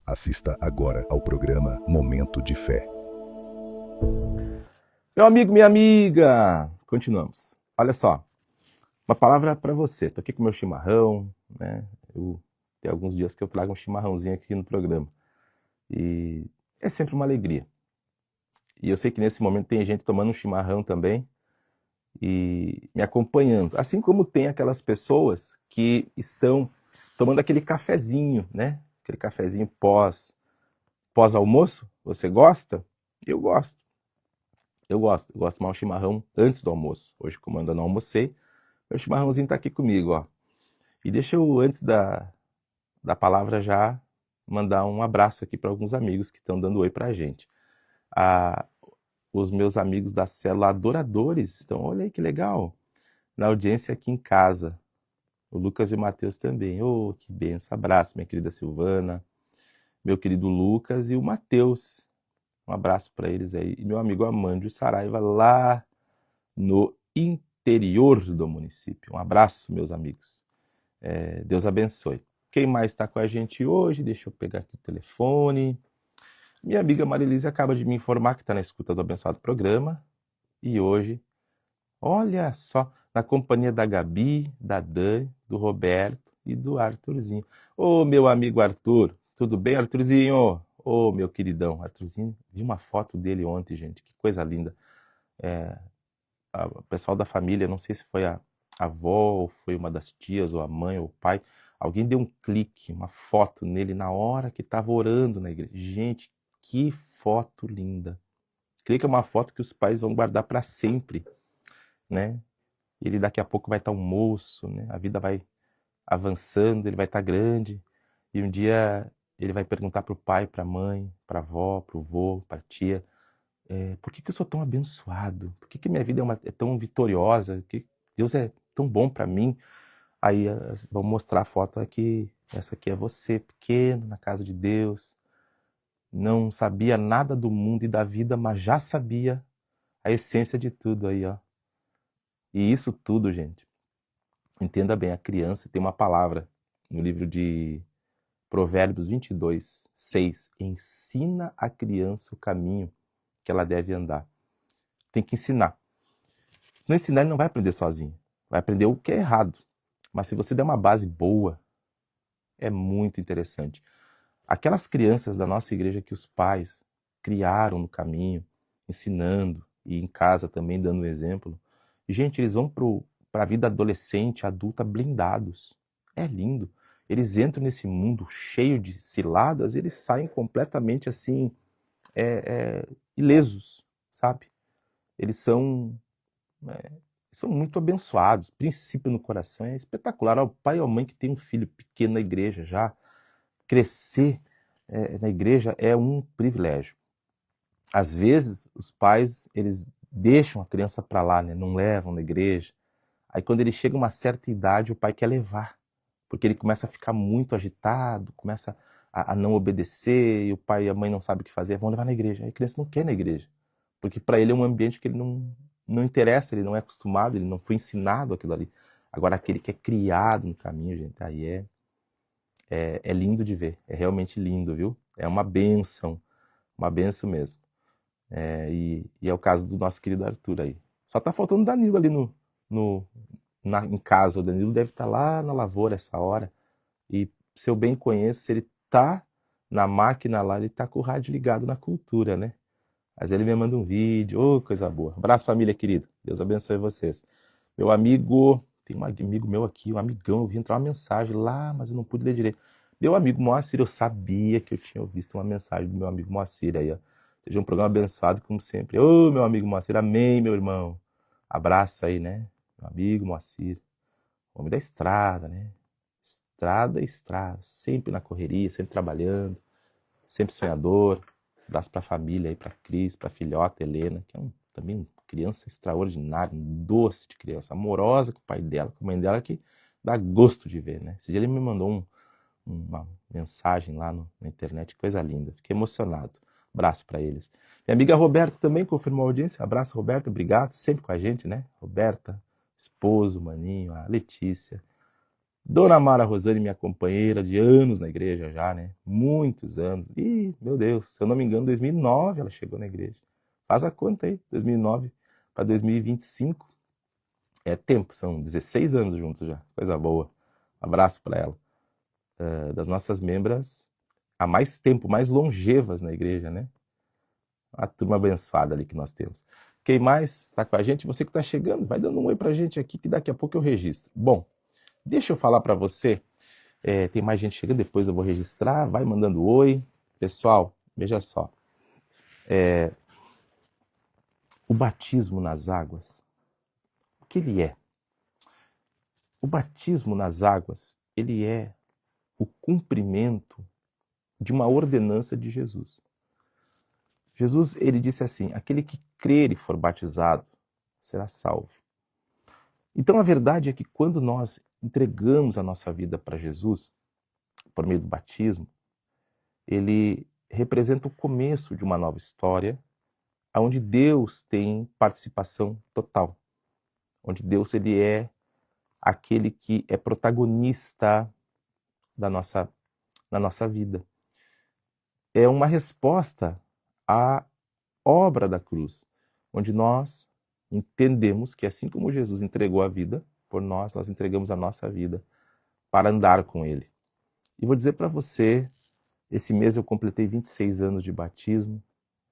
Assista agora ao programa Momento de Fé. Meu amigo, minha amiga, continuamos. Olha só, uma palavra para você. Tô aqui com meu chimarrão, né? Tem alguns dias que eu trago um chimarrãozinho aqui no programa. E é sempre uma alegria. E eu sei que nesse momento tem gente tomando um chimarrão também e me acompanhando. Assim como tem aquelas pessoas que estão tomando aquele cafezinho, né? Aquele cafezinho pós-almoço. Você gosta? Eu gosto. Eu gosto de tomar um chimarrão antes do almoço. Hoje, como eu ainda não almocei, meu chimarrãozinho tá aqui comigo, ó. E deixa eu, antes da palavra, já mandar um abraço aqui para alguns amigos que estão dando oi pra gente. Os meus amigos da célula Adoradores estão, olha aí que legal, na audiência aqui em casa. O Lucas e o Matheus também. Oh, que benção. Abraço, minha querida Silvana, meu querido Lucas e o Matheus. Um abraço para eles aí. E meu amigo Amândio Saraiva, lá no interior do município. Um abraço, meus amigos. Deus abençoe. Quem mais está com a gente hoje? Deixa eu pegar aqui o telefone. Minha amiga Marilise acaba de me informar que está na escuta do abençoado programa. E hoje, olha só, na companhia da Gabi, da Dan, do Roberto e do Arthurzinho. Ô, meu amigo Arthur, tudo bem, Arthurzinho? Ô, meu queridão, Arthurzinho, vi uma foto dele ontem, gente, que coisa linda. O pessoal da família, não sei se foi a avó, ou foi uma das tias, ou a mãe, ou o pai, alguém deu um clique, uma foto nele na hora que estava orando na igreja. Gente, que foto linda. Creio que é uma foto que os pais vão guardar para sempre, né? Ele daqui a pouco vai estar um moço, né? A vida vai avançando, ele vai estar grande, e um dia ele vai perguntar para o pai, para a mãe, para a avó, para o vô, para a tia, por que eu sou tão abençoado? Por que minha vida é tão vitoriosa? Por que Deus é tão bom para mim? Aí vão mostrar a foto aqui, essa aqui é você, pequeno, na casa de Deus, não sabia nada do mundo e da vida, mas já sabia a essência de tudo aí, ó. E isso tudo, gente, entenda bem, a criança tem uma palavra no livro de Provérbios 22:6, ensina a criança o caminho que ela deve andar. Tem que ensinar. Se não ensinar, ele não vai aprender sozinho. Vai aprender o que é errado. Mas se você der uma base boa, é muito interessante. Aquelas crianças da nossa igreja que os pais criaram no caminho, ensinando, e em casa também dando exemplo, gente, eles vão para a vida adolescente, adulta, blindados. É lindo. Eles entram nesse mundo cheio de ciladas, eles saem completamente assim, ilesos, sabe? Eles são muito abençoados. Princípio no coração é espetacular. O pai ou a mãe que tem um filho pequeno na igreja já, crescer na igreja é um privilégio. Às vezes, os pais, eles deixam a criança para lá, né? Não levam na igreja. Aí quando ele chega a uma certa idade, o pai quer levar, porque ele começa a ficar muito agitado, começa a não obedecer, e o pai e a mãe não sabem o que fazer, vão levar na igreja. Aí a criança não quer ir na igreja, porque para ele é um ambiente que ele não interessa, ele não é acostumado, ele não foi ensinado aquilo ali. Agora, aquele que é criado no caminho, gente, aí é lindo de ver, é realmente lindo, viu? É uma bênção mesmo. E é o caso do nosso querido Arthur aí. Só tá faltando o Danilo ali no, em casa. O Danilo deve estar lá na lavoura essa hora. E se eu bem conheço, se ele tá na máquina lá, ele tá com o rádio ligado na cultura, né? Mas ele me manda um vídeo, ô, coisa boa. Abraço, família querida. Deus abençoe vocês. Meu amigo, tem um amigo meu aqui, um amigão, eu vi entrar uma mensagem lá, mas eu não pude ler direito. Meu amigo Moacir, eu sabia que eu tinha visto uma mensagem do meu amigo Moacir aí, ó. Seja um programa abençoado, como sempre. Ô, meu amigo Moacir, amém, meu irmão. Abraço aí, né? Meu amigo Moacir. Homem da estrada, né? Estrada, sempre na correria, sempre trabalhando, sempre sonhador. Abraço pra família aí, pra Cris, pra filhota Helena, que é também uma criança extraordinária, um doce de criança, amorosa com o pai dela, com a mãe dela, que dá gosto de ver, né? Esse dia ele me mandou uma mensagem lá na internet, coisa linda, fiquei emocionado. Abraço para eles. Minha amiga Roberta também confirmou a audiência. Abraço, Roberta, obrigado, sempre com a gente, né? Roberta, esposo, maninho, a Letícia, Dona Mara Rosane, minha companheira de anos na igreja já, né? Muitos anos. Ih, meu Deus, se eu não me engano, 2009 ela chegou na igreja. Faz a conta aí, 2009 para 2025. É tempo, são 16 anos juntos já. Coisa boa. Abraço para ela. Das nossas membras há mais tempo, mais longevas na igreja, né? A turma abençoada ali que nós temos. Quem mais está com a gente? Você que está chegando, vai dando um oi para a gente aqui que daqui a pouco eu registro. Bom, deixa eu falar para você. Tem mais gente chegando, depois eu vou registrar. Vai mandando oi. Pessoal, veja só. O batismo nas águas, o que ele é? O batismo nas águas, ele é o cumprimento de uma ordenança de Jesus. Jesus, ele disse assim, aquele que crer e for batizado será salvo. Então a verdade é que quando nós entregamos a nossa vida para Jesus, por meio do batismo, ele representa o começo de uma nova história, onde Deus tem participação total, onde Deus ele é aquele que é protagonista da nossa vida. É uma resposta à obra da cruz, onde nós entendemos que assim como Jesus entregou a vida por nós, nós entregamos a nossa vida para andar com Ele. E vou dizer para você, esse mês eu completei 26 anos de batismo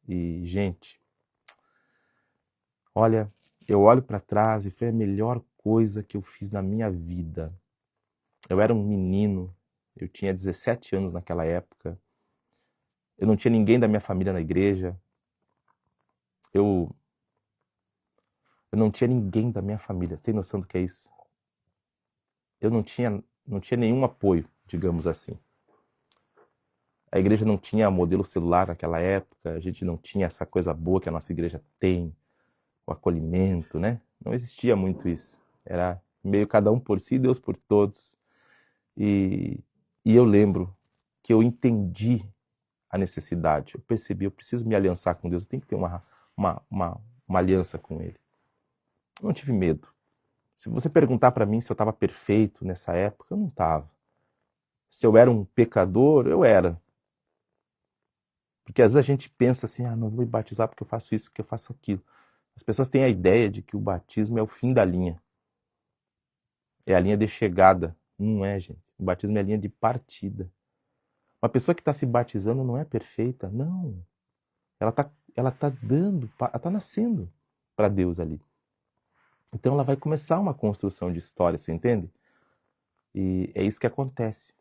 e, gente, olha, eu olho para trás e foi a melhor coisa que eu fiz na minha vida. Eu era um menino, eu tinha 17 anos naquela época, eu não tinha ninguém da minha família na igreja, eu não tinha ninguém da minha família. Você tem noção do que é isso? Eu não tinha nenhum apoio, digamos assim. A igreja não tinha modelo celular naquela época, a gente não tinha essa coisa boa que a nossa igreja tem, o acolhimento, né? Não existia muito isso. Era meio cada um por si, Deus por todos. E eu lembro que eu entendi a necessidade. Eu percebi, eu preciso me aliançar com Deus, eu tenho que ter uma aliança com Ele. Eu não tive medo. Se você perguntar para mim se eu estava perfeito nessa época, eu não estava. Se eu era um pecador, eu era. Porque às vezes a gente pensa assim, não vou me batizar porque eu faço isso, porque eu faço aquilo. As pessoas têm a ideia de que o batismo é o fim da linha. É a linha de chegada. Não é, gente. O batismo é a linha de partida. Uma pessoa que está se batizando não é perfeita, não. Ela tá nascendo para Deus ali. Então ela vai começar uma construção de história, você entende? E é isso que acontece.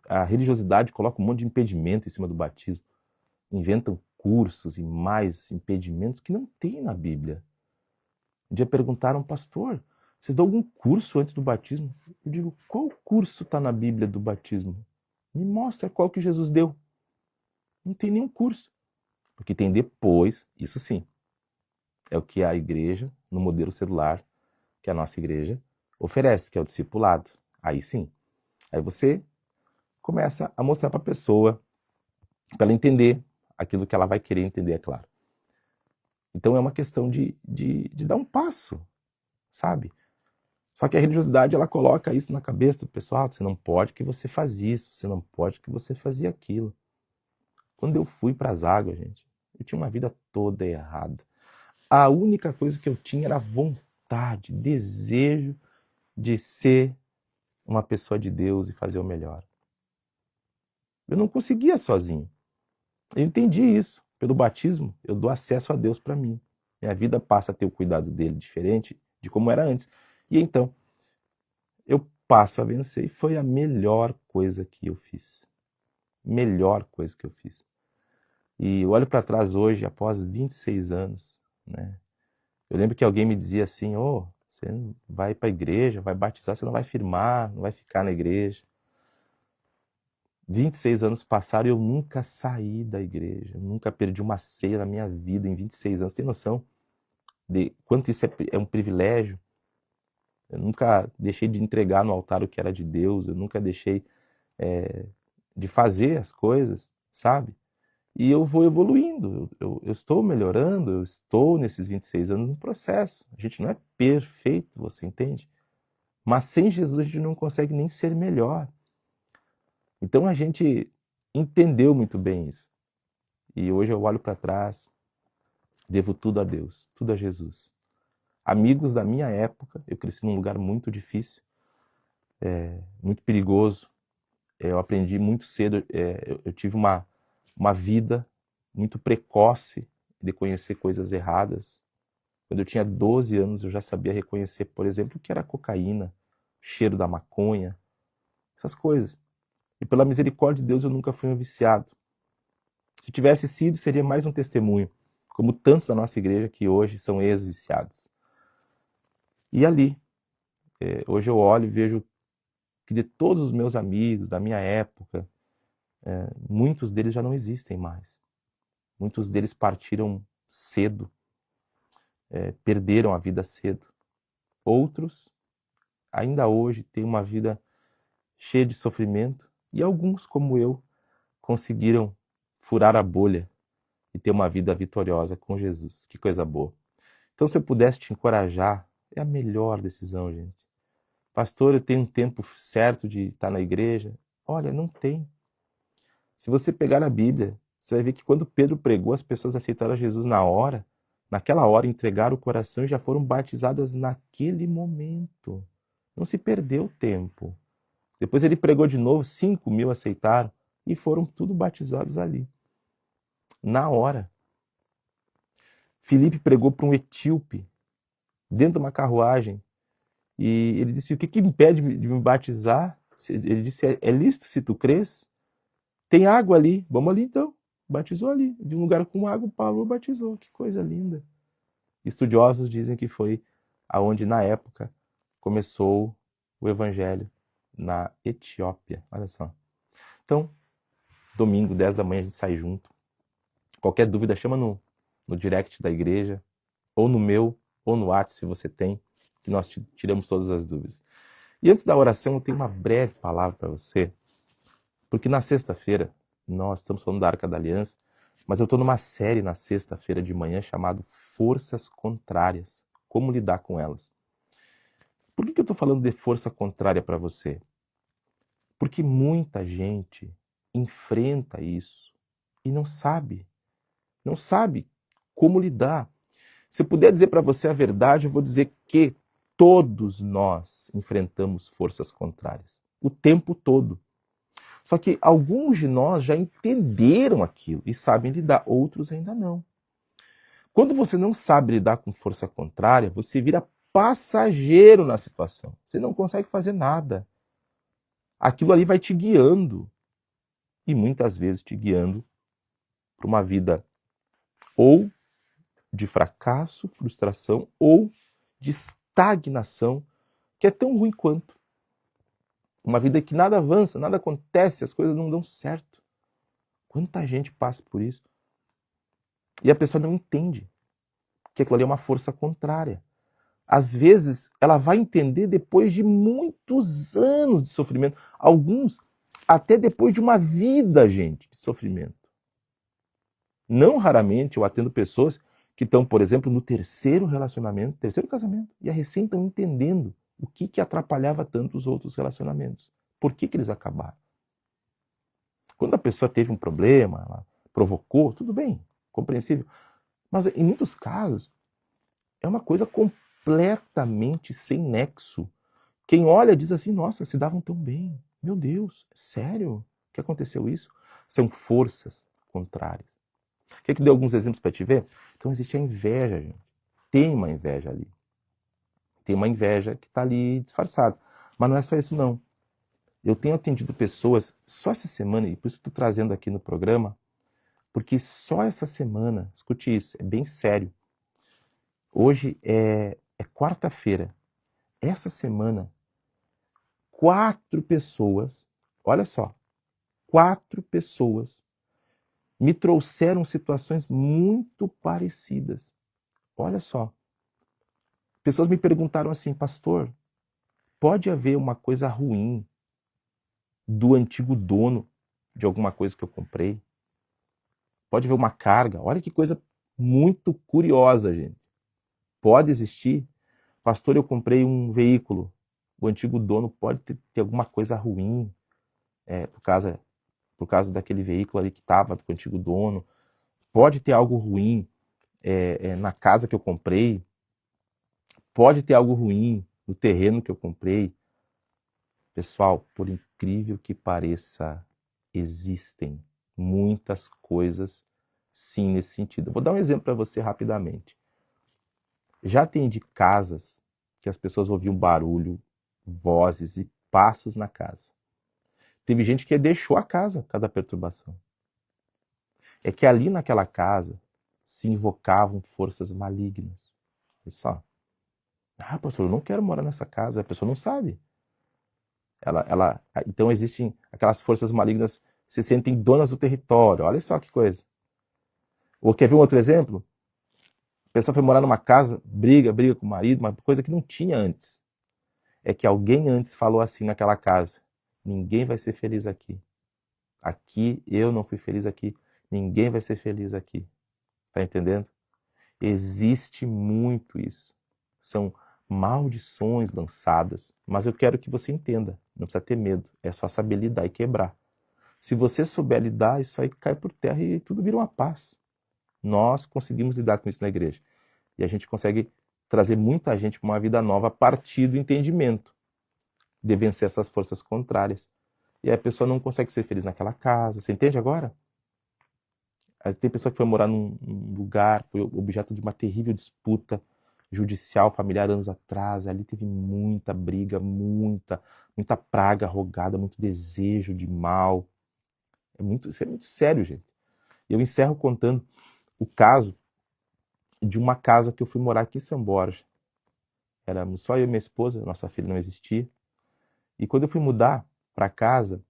A religiosidade coloca um monte de impedimento em cima do batismo. Inventam cursos e mais impedimentos que não tem na Bíblia. Um dia perguntaram, pastor, vocês dão algum curso antes do batismo? Eu digo, qual curso está na Bíblia do batismo? Me mostra qual que Jesus deu. Não tem nenhum curso. O que tem depois, isso sim, é o que a igreja, no modelo celular, que a nossa igreja oferece, que é o discipulado. Aí sim. Aí você começa a mostrar para a pessoa, para ela entender aquilo que ela vai querer entender, é claro. Então é uma questão de dar um passo, sabe? Só que a religiosidade, ela coloca isso na cabeça do pessoal, você não pode que você faz isso, você não pode que você fazia aquilo. Quando eu fui para as águas, gente, eu tinha uma vida toda errada. A única coisa que eu tinha era vontade, desejo de ser uma pessoa de Deus e fazer o melhor. Eu não conseguia sozinho. Eu entendi isso. Pelo batismo, eu dou acesso a Deus para mim. Minha vida passa a ter o cuidado dele diferente de como era antes. E então, eu passo a vencer e foi a melhor coisa que eu fiz. Melhor coisa que eu fiz. E eu olho para trás hoje, após 26 anos, né? Eu lembro que alguém me dizia assim, você vai para a igreja, vai batizar, você não vai firmar, não vai ficar na igreja. 26 anos passaram e eu nunca saí da igreja, eu nunca perdi uma ceia na minha vida em 26 anos. Tem noção de quanto isso é um privilégio? Eu nunca deixei de entregar no altar o que era de Deus, eu nunca deixei de fazer as coisas, sabe? E eu vou evoluindo, eu estou melhorando, eu estou nesses 26 anos no processo. A gente não é perfeito, você entende? Mas sem Jesus a gente não consegue nem ser melhor. Então a gente entendeu muito bem isso. E hoje eu olho para trás, devo tudo a Deus, tudo a Jesus. Amigos da minha época, eu cresci num lugar muito difícil, muito perigoso. Eu aprendi muito cedo, eu tive uma vida muito precoce de conhecer coisas erradas. Quando eu tinha 12 anos, eu já sabia reconhecer, por exemplo, o que era cocaína, o cheiro da maconha, essas coisas. E pela misericórdia de Deus, eu nunca fui um viciado. Se tivesse sido, seria mais um testemunho, como tantos da nossa igreja que hoje são ex-viciados. E ali, hoje eu olho e vejo que de todos os meus amigos da minha época, muitos deles já não existem mais. Muitos deles partiram cedo, perderam a vida cedo. Outros, ainda hoje, têm uma vida cheia de sofrimento, e alguns, como eu, conseguiram furar a bolha e ter uma vida vitoriosa com Jesus. Que coisa boa. Então, se eu pudesse te encorajar, é a melhor decisão, gente. Pastor, eu tenho um tempo certo de estar na igreja? Olha, não tem. Se você pegar a Bíblia, você vai ver que quando Pedro pregou, as pessoas aceitaram Jesus naquela hora, entregaram o coração e já foram batizadas naquele momento. Não se perdeu tempo. Depois ele pregou de novo, 5.000 aceitaram e foram tudo batizados ali. Na hora. Filipe pregou para um etíope, dentro de uma carruagem, e ele disse, o que impede de me batizar? Ele disse, é lícito se tu crês? Tem água ali, vamos ali então. Batizou ali, de um lugar com água, Paulo batizou, que coisa linda. Estudiosos dizem que foi aonde na época começou o evangelho, na Etiópia, olha só. Então, domingo, 10 da manhã, a gente sai junto. Qualquer dúvida, chama no direct da igreja, ou no meu, ou no WhatsApp, se você tem, que nós tiramos todas as dúvidas. E antes da oração, eu tenho uma breve palavra para você, porque na sexta-feira, nós estamos falando da Arca da Aliança, mas eu estou numa série na sexta-feira de manhã chamada Forças Contrárias, como lidar com elas. Por que eu estou falando de força contrária para você? Porque muita gente enfrenta isso e não sabe como lidar. Se eu puder dizer para você a verdade, eu vou dizer que todos nós enfrentamos forças contrárias, o tempo todo. Só que alguns de nós já entenderam aquilo e sabem lidar, outros ainda não. Quando você não sabe lidar com força contrária, você vira passageiro na situação. Você não consegue fazer nada. Aquilo ali vai te guiando. E muitas vezes te guiando para uma vida ou de fracasso, frustração, ou de estagnação, que é tão ruim quanto. Uma vida que nada avança, nada acontece, as coisas não dão certo. Quanta gente passa por isso. E a pessoa não entende que aquilo ali é uma força contrária. Às vezes, ela vai entender depois de muitos anos de sofrimento. Alguns, até depois de uma vida, gente, de sofrimento. Não raramente eu atendo pessoas que estão, por exemplo, no terceiro relacionamento, terceiro casamento, e a recém estão entendendo o que atrapalhava tanto os outros relacionamentos. Por que eles acabaram? Quando a pessoa teve um problema, ela provocou, tudo bem, compreensível. Mas em muitos casos, é uma coisa completamente sem nexo. Quem olha diz assim, nossa, se davam tão bem. Meu Deus, sério? Que aconteceu isso? São forças contrárias. Quer que dê alguns exemplos para te ver? Então existe a inveja, gente. Tem uma inveja ali. Tem uma inveja que está ali disfarçada. Mas não é só isso, não. Eu tenho atendido pessoas só essa semana, e por isso estou trazendo aqui no programa, porque só essa semana, escute isso, é bem sério. Hoje é quarta-feira. Essa semana, 4 pessoas, olha só, 4 pessoas me trouxeram situações muito parecidas. Olha só. Pessoas me perguntaram assim, pastor, pode haver uma coisa ruim do antigo dono de alguma coisa que eu comprei? Pode haver uma carga? Olha que coisa muito curiosa, gente. Pode existir? Pastor, eu comprei um veículo O antigo dono pode ter alguma coisa ruim, por causa daquele veículo ali que estava com o antigo dono. Pode ter algo ruim na casa que eu comprei. Pode ter algo ruim no terreno que eu comprei. Pessoal, por incrível que pareça, existem muitas coisas sim nesse sentido. Eu vou dar um exemplo para você rapidamente. Já atendi casas que as pessoas ouviam barulho, vozes e passos na casa. Teve gente que deixou a casa por causa da perturbação. É que ali naquela casa se invocavam forças malignas. Olha só. Pastor, eu não quero morar nessa casa. A pessoa não sabe. Então existem aquelas forças malignas que se sentem donas do território. Olha só que coisa. Ou quer ver um outro exemplo? A pessoa foi morar numa casa, briga com o marido, uma coisa que não tinha antes. É que alguém antes falou assim naquela casa: ninguém vai ser feliz aqui. Aqui, eu não fui feliz aqui. Ninguém vai ser feliz aqui. Tá entendendo? Existe muito isso. São maldições lançadas, mas eu quero que você entenda. Não precisa ter medo. É só saber lidar e quebrar. Se você souber lidar, isso aí cai por terra e tudo vira uma paz. Nós conseguimos lidar com isso na igreja. E a gente consegue trazer muita gente para uma vida nova a partir do entendimento de vencer essas forças contrárias. E aí a pessoa não consegue ser feliz naquela casa. Você entende agora? Tem pessoa que foi morar num lugar, foi objeto de uma terrível disputa judicial, familiar, anos atrás. Ali teve muita briga, muita praga rogada, muito desejo de mal. Isso é muito sério, gente. Eu encerro contando o caso de uma casa que eu fui morar aqui em São Borja. Éramos só eu e minha esposa, nossa filha não existia. E quando eu fui mudar para casa,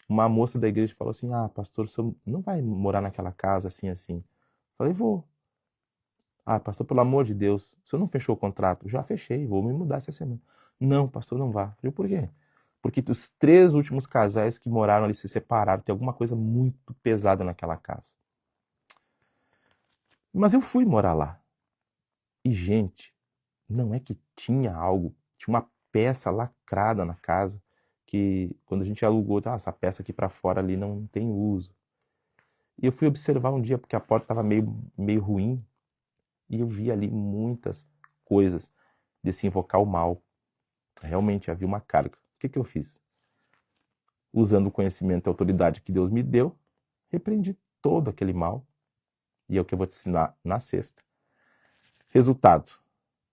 uma moça da igreja falou assim: pastor, o senhor não vai morar naquela casa assim, assim? Eu falei: vou. Pastor, pelo amor de Deus, o senhor não fechou o contrato? Já fechei, vou me mudar essa semana. Não, pastor, não vá. Eu falei: por quê? Porque os 3 últimos casais que moraram ali se separaram, tem alguma coisa muito pesada naquela casa. Mas eu fui morar lá. E, gente, não é que tinha algo, tinha uma peça lacrada na casa, que quando a gente alugou, essa peça aqui para fora ali não tem uso. E eu fui observar um dia, porque a porta estava meio ruim, e eu vi ali muitas coisas de se invocar o mal. Realmente havia uma carga. O que eu fiz? Usando o conhecimento e a autoridade que Deus me deu, repreendi todo aquele mal. E é o que eu vou te ensinar na sexta. Resultado: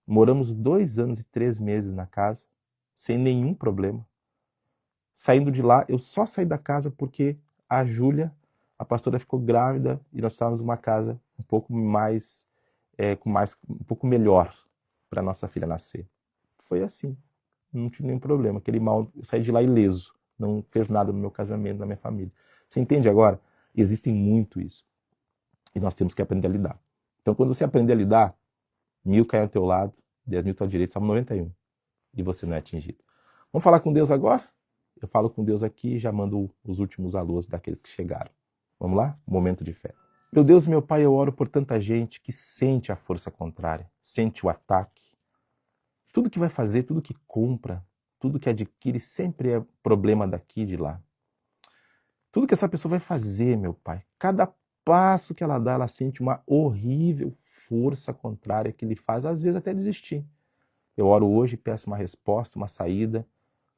moramos 2 anos e 3 meses na casa, sem nenhum problema. Saindo de lá, eu só saí da casa porque a Júlia, a pastora, ficou grávida e nós precisávamos de uma casa um pouco mais, um pouco melhor para nossa filha nascer. Foi assim, não tive nenhum problema. Aquele mal, eu saí de lá ileso, não fez nada no meu casamento, na minha família. Você entende agora? Existem muito isso. E nós temos que aprender a lidar. Então, quando você aprender a lidar, 1000 caem ao teu lado, 10.000 à tua direita, Salmo 91. E você não é atingido. Vamos falar com Deus agora? Eu falo com Deus aqui e já mando os últimos alôs daqueles que chegaram. Vamos lá? Momento de fé. Meu Deus e meu Pai, eu oro por tanta gente que sente a força contrária, sente o ataque. Tudo que vai fazer, tudo que compra, tudo que adquire sempre é problema daqui e de lá. Tudo que essa pessoa vai fazer, meu Pai, cada passo que ela dá, ela sente uma horrível força contrária que lhe faz, às vezes, até desistir. Eu oro hoje e peço uma resposta, uma saída.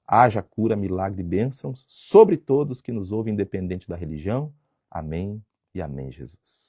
Haja cura, milagre e bênçãos sobre todos que nos ouvem, independente da religião. Amém e amém, Jesus.